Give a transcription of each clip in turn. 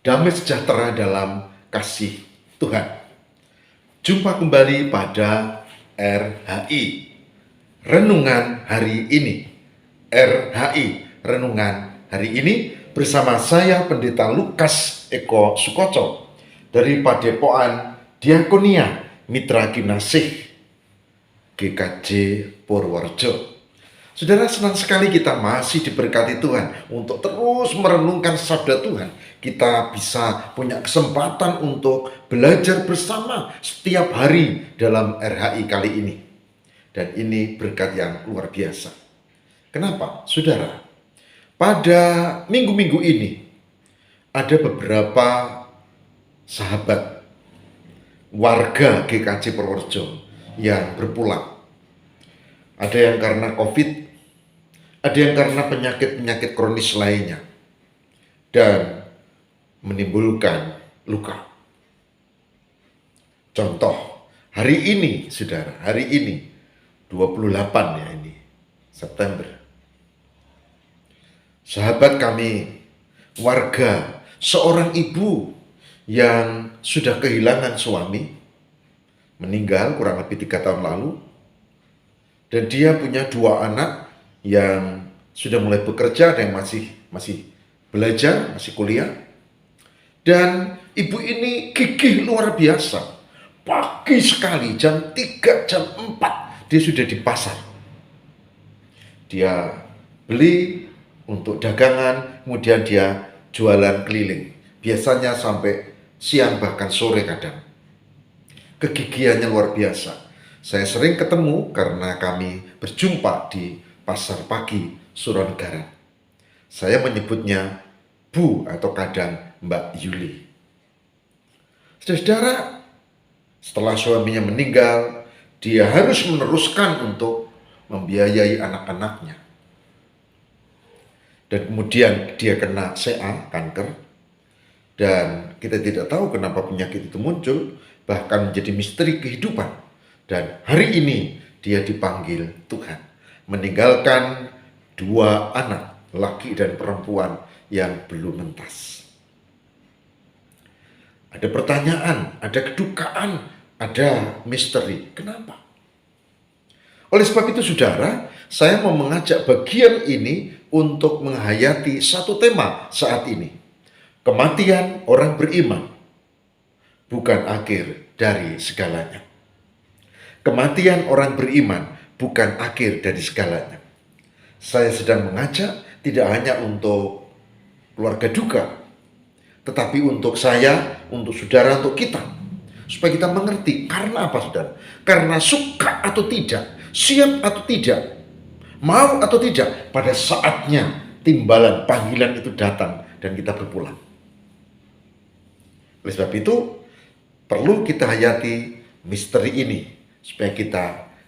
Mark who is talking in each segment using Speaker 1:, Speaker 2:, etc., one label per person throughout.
Speaker 1: damai sejahtera dalam kasih Tuhan. Jumpa kembali pada RHI, Renungan Hari Ini. RHI, Renungan Hari Ini bersama saya Pendeta Lukas Eko Sukoco dari Padepokan Diakonia Mitra Kinasih GKJ Purworejo. Saudara, senang sekali kita masih diberkati Tuhan untuk terus merenungkan sabda Tuhan. Kita bisa punya kesempatan untuk belajar bersama setiap hari dalam RHI kali ini. Dan ini berkat yang luar biasa. Kenapa? Saudara, pada minggu-minggu ini ada beberapa sahabat warga GKJ Purworejo yang berpulang. Ada yang karena COVID, ada yang karena penyakit-penyakit kronis lainnya, dan menimbulkan luka. Contoh, hari ini, saudara, hari ini, 28 ya ini, September. Sahabat kami, warga, seorang ibu yang sudah kehilangan suami, meninggal kurang lebih 3 tahun lalu, dan dia punya 2 anak yang sudah mulai bekerja, ada yang masih belajar, masih kuliah. Dan ibu ini gigih luar biasa. Pagi sekali, jam 3, jam 4, dia sudah di pasar. Dia beli untuk dagangan, kemudian dia jualan keliling. Biasanya sampai siang, bahkan sore kadang. Kegigihannya luar biasa. Saya sering ketemu karena kami berjumpa di pasar pagi Suronegara. Saya menyebutnya Bu atau kadang Mbak Yuli. Saudara, setelah suaminya meninggal, dia harus meneruskan untuk membiayai anak-anaknya. Dan kemudian dia kena CA, kanker. Dan kita tidak tahu kenapa penyakit itu muncul, bahkan menjadi misteri kehidupan. Dan hari ini dia dipanggil Tuhan, meninggalkan 2 anak, laki dan perempuan yang belum mentas. Ada pertanyaan, ada kedukaan, ada misteri. Kenapa? Oleh sebab itu saudara, saya mau mengajak bagian ini untuk menghayati satu tema saat ini. Kematian orang beriman bukan akhir dari segalanya. Kematian orang beriman bukan akhir dari segalanya. Saya sedang mengajak tidak hanya untuk keluarga duka, tetapi untuk saya, untuk saudara, untuk kita. Supaya kita mengerti, karena apa saudara? Karena suka atau tidak, siap atau tidak, mau atau tidak, pada saatnya timbalan panggilan itu datang dan kita berpulang. Oleh sebab itu, perlu kita hayati misteri ini, supaya kita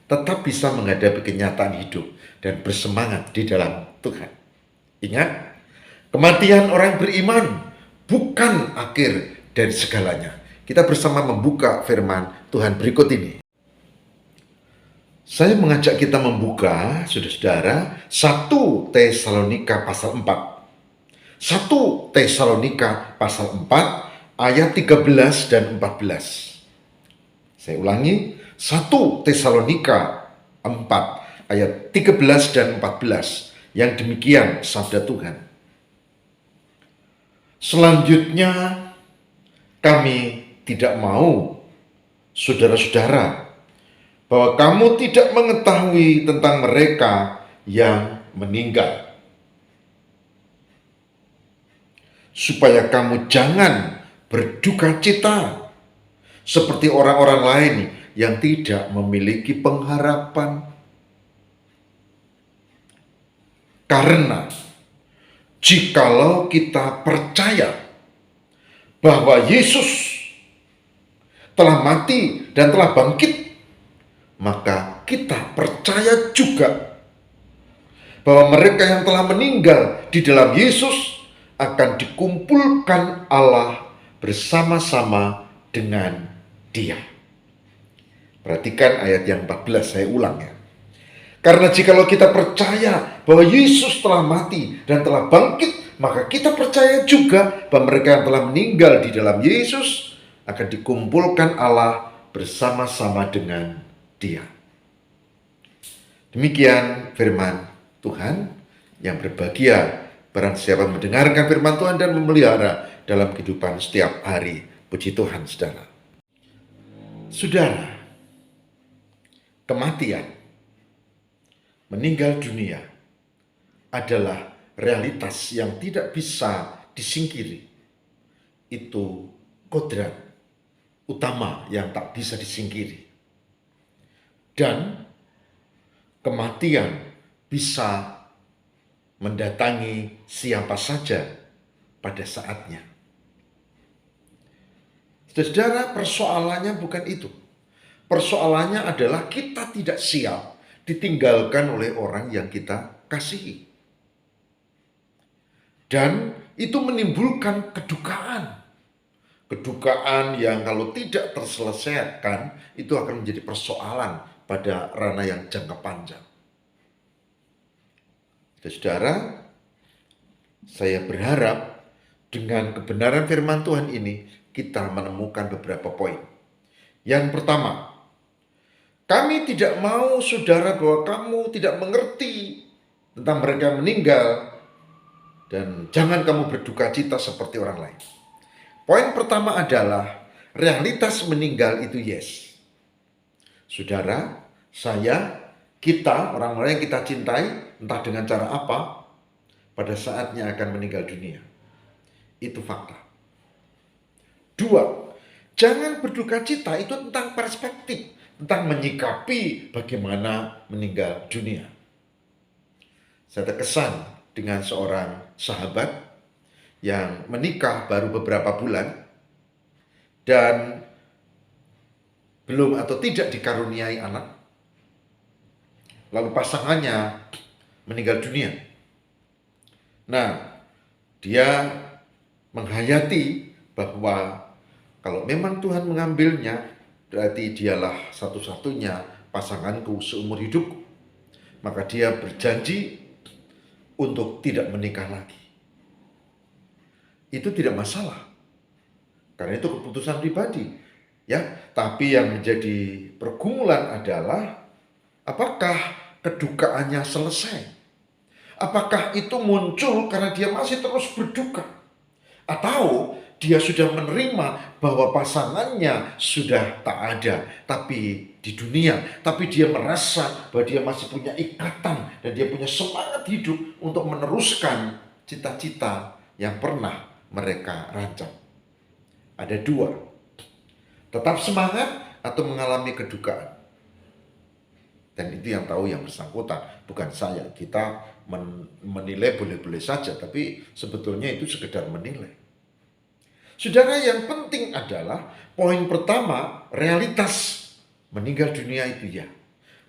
Speaker 1: tetap bisa menghadapi kenyataan hidup dan bersemangat di dalam Tuhan. Ingat, kematian orang beriman bukan akhir dari segalanya. Kita bersama membuka firman Tuhan berikut ini. Saya mengajak kita membuka, saudara-saudara, 1 Tesalonika pasal 4. 1 Tesalonika pasal 4 ayat 13 dan 14. Saya ulangi, 1 Tesalonika 4 ayat 13 dan 14, yang demikian sabda Tuhan. Selanjutnya kami tidak mau, saudara-saudara, bahwa kamu tidak mengetahui tentang mereka yang meninggal, supaya kamu jangan berduka cita seperti orang-orang lain yang tidak memiliki pengharapan. Karena jikalau kita percaya bahwa Yesus telah mati dan telah bangkit, maka kita percaya juga bahwa mereka yang telah meninggal di dalam Yesus akan dikumpulkan Allah bersama-sama dengan Dia. Perhatikan ayat yang 14, saya ulang ya. Karena jikalau kita percaya bahwa Yesus telah mati dan telah bangkit maka kita percaya juga bahwa mereka yang telah meninggal di dalam Yesus akan dikumpulkan Allah bersama-sama dengan Dia. Demikian firman Tuhan. Yang berbahagia barang siapa mendengarkan firman Tuhan dan memelihara dalam kehidupan setiap hari. Puji Tuhan, saudara. Saudara, kematian, meninggal dunia adalah realitas yang tidak bisa disingkiri. Itu kodrat utama yang tak bisa disingkiri. Dan kematian bisa mendatangi siapa saja pada saatnya. Saudara, persoalannya bukan itu. Persoalannya adalah kita tidak siap ditinggalkan oleh orang yang kita kasihi. Dan itu menimbulkan kedukaan. Kedukaan yang kalau tidak terselesaikan, itu akan menjadi persoalan pada ranah yang jangka panjang. Saudara, saya berharap dengan kebenaran firman Tuhan ini kita menemukan beberapa poin. Yang pertama, kami tidak mau saudara bahwa kamu tidak mengerti tentang mereka yang meninggal dan jangan kamu berduka cita seperti orang lain. Poin pertama adalah realitas meninggal itu yes. Saudara, saya, kita, orang-orang yang kita cintai, entah dengan cara apa, pada saatnya akan meninggal dunia. Itu fakta. 2, jangan berduka cita, itu tentang perspektif, tentang menyikapi bagaimana meninggal dunia. Saya terkesan dengan seorang sahabat yang menikah baru beberapa bulan dan belum atau tidak dikaruniai anak. Lalu pasangannya meninggal dunia. Nah, dia menghayati bahwa kalau memang Tuhan mengambilnya, berarti dialah satu-satunya pasanganku seumur hidupku. Maka dia berjanji untuk tidak menikah lagi. Itu tidak masalah. Karena itu keputusan pribadi. Ya, tapi yang menjadi pergumulan adalah apakah kedukaannya selesai? Apakah itu muncul karena dia masih terus berduka? Atau dia sudah menerima bahwa pasangannya sudah tak ada tapi di dunia, tapi dia merasa bahwa dia masih punya ikatan dan dia punya semangat hidup untuk meneruskan cita-cita yang pernah mereka rancang. Ada 2, tetap semangat atau mengalami kedukaan. Dan itu yang tahu yang bersangkutan, bukan saya. Kita menilai boleh-boleh saja, tapi sebetulnya itu sekedar menilai. Saudara, yang penting adalah poin pertama, realitas meninggal dunia itu ya.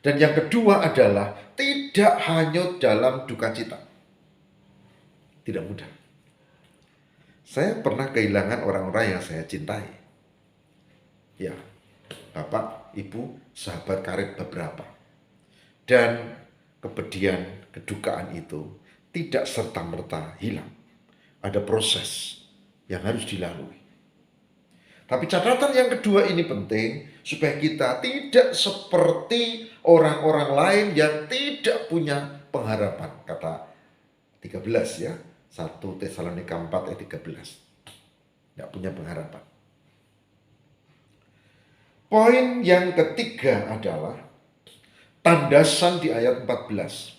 Speaker 1: Dan yang kedua adalah tidak hanyut dalam duka cita. Tidak mudah. Saya pernah kehilangan orang-orang yang saya cintai. Ya, bapak, ibu, sahabat karib beberapa. Dan kepedihan, kedukaan itu tidak serta-merta hilang. Ada proses yang harus dilalui. Tapi catatan yang kedua ini penting, supaya kita tidak seperti orang-orang lain yang tidak punya pengharapan. Kata 13 ya, 1 Tesalonika 4 ayat 13. Tidak punya pengharapan. Poin yang ketiga adalah tandasan di ayat 14.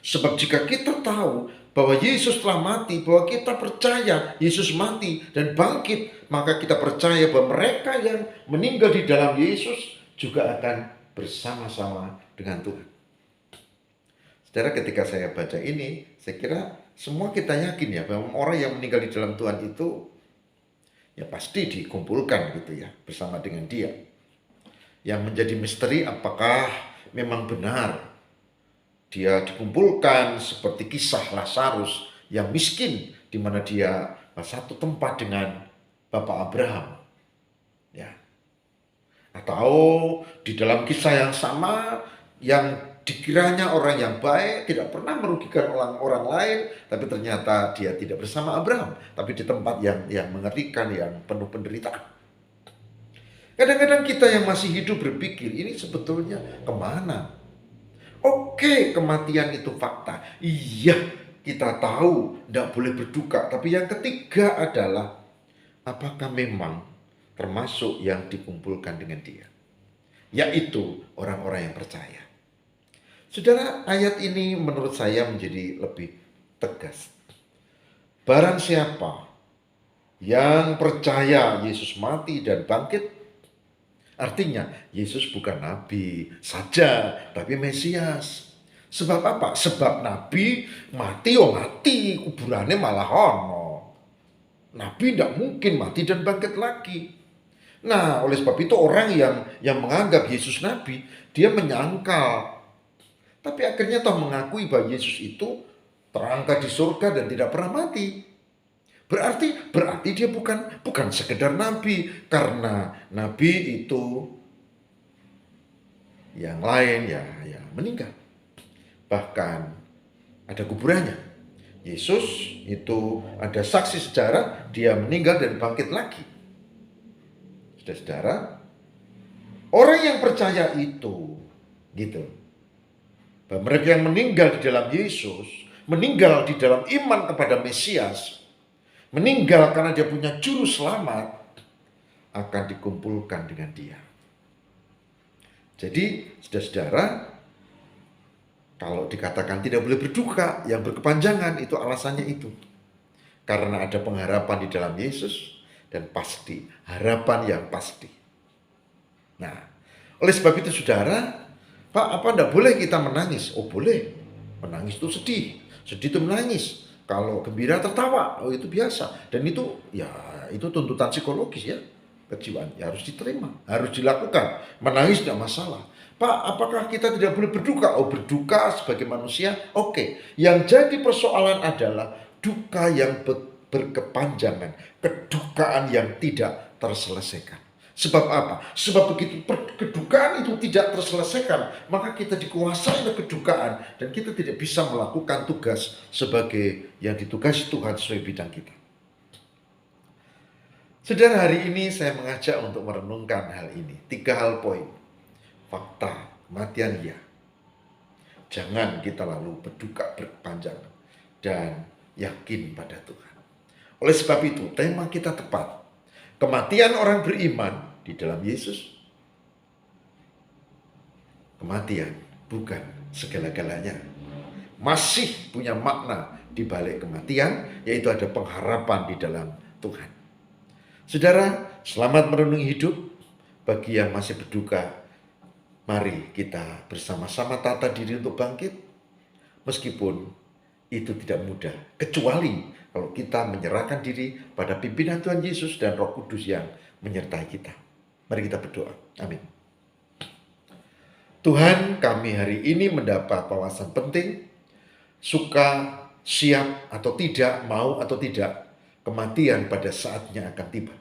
Speaker 1: Sebab jika kita tahu bahwa Yesus telah mati, bahwa kita percaya Yesus mati dan bangkit, maka kita percaya bahwa mereka yang meninggal di dalam Yesus juga akan bersama-sama dengan Tuhan. Saudara, ketika saya baca ini, saya kira semua kita yakin ya bahwa orang yang meninggal di dalam Tuhan itu ya pasti dikumpulkan gitu ya bersama dengan Dia. Yang menjadi misteri apakah memang benar dia dikumpulkan seperti kisah Lazarus yang miskin, di mana dia satu tempat dengan Bapak Abraham, ya. Atau di dalam kisah yang sama yang dikiranya orang yang baik, tidak pernah merugikan orang lain, tapi ternyata dia tidak bersama Abraham, tapi di tempat yang mengerikan, yang penuh penderitaan. Kadang-kadang kita yang masih hidup berpikir, ini sebetulnya kemana? Oke, kematian itu fakta. Iya, kita tahu tidak boleh berduka. Tapi yang ketiga adalah, apakah memang termasuk yang dikumpulkan dengan dia? Yaitu orang-orang yang percaya. Saudara, ayat ini menurut saya menjadi lebih tegas. Barang siapa yang percaya Yesus mati dan bangkit, artinya Yesus bukan nabi saja, tapi Mesias. Sebab apa? Sebab nabi mati mati, kuburannya malah ono. Nabi tidak mungkin mati dan bangkit lagi. Nah, oleh sebab itu orang yang menganggap Yesus nabi, dia menyangkal. Tapi akhirnya toh mengakui bahwa Yesus itu terangkat di surga dan tidak pernah mati. Berarti dia bukan sekedar nabi, karena nabi itu yang lain ya meninggal. Bahkan ada kuburannya. Yesus itu ada saksi sejarah, dia meninggal dan bangkit lagi. Saudara-saudara, orang yang percaya itu gitu, bahwa mereka yang meninggal di dalam Yesus, meninggal di dalam iman kepada Mesias, meninggal karena dia punya juru selamat, akan dikumpulkan dengan dia. Jadi, saudara-saudara, kalau dikatakan tidak boleh berduka yang berkepanjangan, itu alasannya itu. Karena ada pengharapan di dalam Yesus, dan pasti, harapan yang pasti. Nah, oleh sebab itu saudara, Pak, apa enggak boleh kita menangis? Oh boleh, menangis itu sedih itu menangis. Kalau gembira tertawa, oh itu biasa. Dan itu itu tuntutan psikologis ya, kejiwaan. Ya harus diterima, harus dilakukan. Menangis tidak masalah. Pak, apakah kita tidak boleh berduka? Oh berduka sebagai manusia, oke. Yang jadi persoalan adalah duka yang berkepanjangan, kedukaan yang tidak terselesaikan. Sebab apa? Sebab begitu kedukaan itu tidak terselesaikan, maka kita dikuasai oleh kedukaan dan kita tidak bisa melakukan tugas sebagai yang ditugasi Tuhan sesuai bidang kita. Saudara, hari ini saya mengajak untuk merenungkan hal ini. 3 hal poin. Fakta, kematian ya. Jangan kita lalu berduka berkepanjangan dan yakin pada Tuhan. Oleh sebab itu, tema kita tepat. Kematian orang beriman di dalam Yesus. Kematian bukan segala-galanya. Masih punya makna di balik kematian, yaitu ada pengharapan di dalam Tuhan. Saudara, selamat merenungi hidup. Bagi yang masih berduka, mari kita bersama-sama tata diri untuk bangkit. Meskipun itu tidak mudah, kecuali kalau kita menyerahkan diri pada pimpinan Tuhan Yesus dan Roh Kudus yang menyertai kita. Mari kita berdoa. Amin. Tuhan, kami hari ini mendapat wawasan penting, suka, siap atau tidak, mau atau tidak, kematian pada saatnya akan tiba.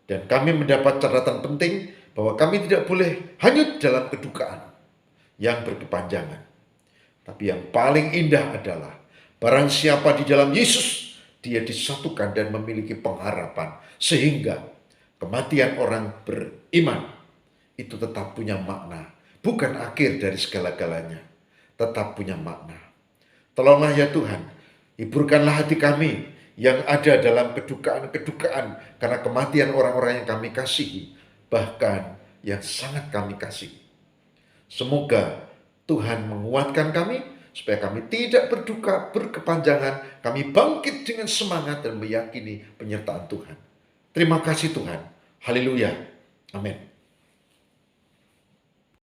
Speaker 1: Dan kami mendapat catatan penting bahwa kami tidak boleh hanyut dalam kedukaan yang berkepanjangan. Tapi yang paling indah adalah barang siapa di dalam Yesus, dia disatukan dan memiliki pengharapan. Sehingga kematian orang beriman itu tetap punya makna. Bukan akhir dari segala-galanya, tetap punya makna. Tolonglah ya Tuhan, hiburkanlah hati kami yang ada dalam kedukaan-kedukaan karena kematian orang-orang yang kami kasihi, bahkan yang sangat kami kasihi. Semoga Tuhan menguatkan kami supaya kami tidak berduka berkepanjangan, kami bangkit dengan semangat dan meyakini penyertaan Tuhan. Terima kasih Tuhan. Haleluya. Amin.